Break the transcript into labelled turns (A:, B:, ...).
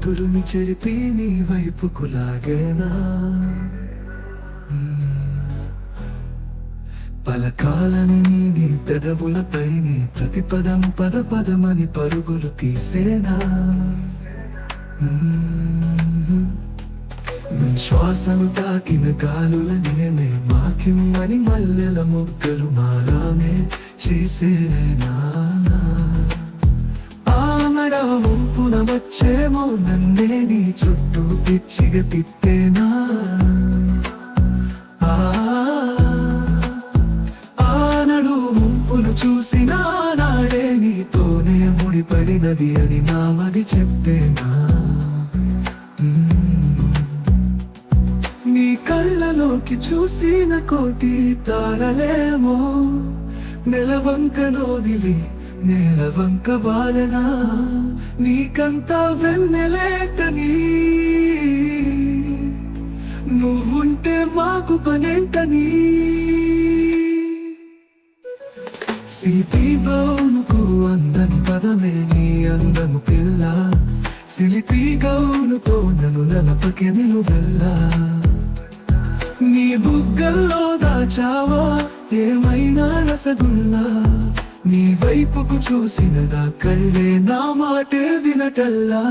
A: చేతులుని చెరిపి నీ వైపుకు లాగేనా పలకాలని నీ పెదవులపై నీ ప్రతి పదం పద పదమని పరుగులు తీసేనా నీ శ్వాసను తాకిన గాలుల నేనే మాకిమ్మని మల్లెల మొగ్గలు మారానే చేసేనా ఆమడ వంపున వచ్చేమో నన్నే నీ చుట్టూ పిచ్చిగా తిప్పేనా ఆనడు వంపులు చూసిన నాడే నీతోనే ముడిపడినది అని నా మది చెప్పేనా నీ కళ్ళలోకి చూసిన కోటి తారలేమో నెలవంక నోదిలి నేలవంక వాలనా నీకంతా వెన్నెలేటని నువ్వుంటే మాకు పనేంటని సిపి బౌనుకు అందని పదమే నీ అందము పిల్ల సిలిపి గౌనుతో నన్ను నలపకి నిలువెల్లా నీ బుగ్గల్లో దాచావా ఏమైనా రసగుల్లా నీ వైపుకు చూసిన నా కళ్ళే నా మాటే వినటల్లా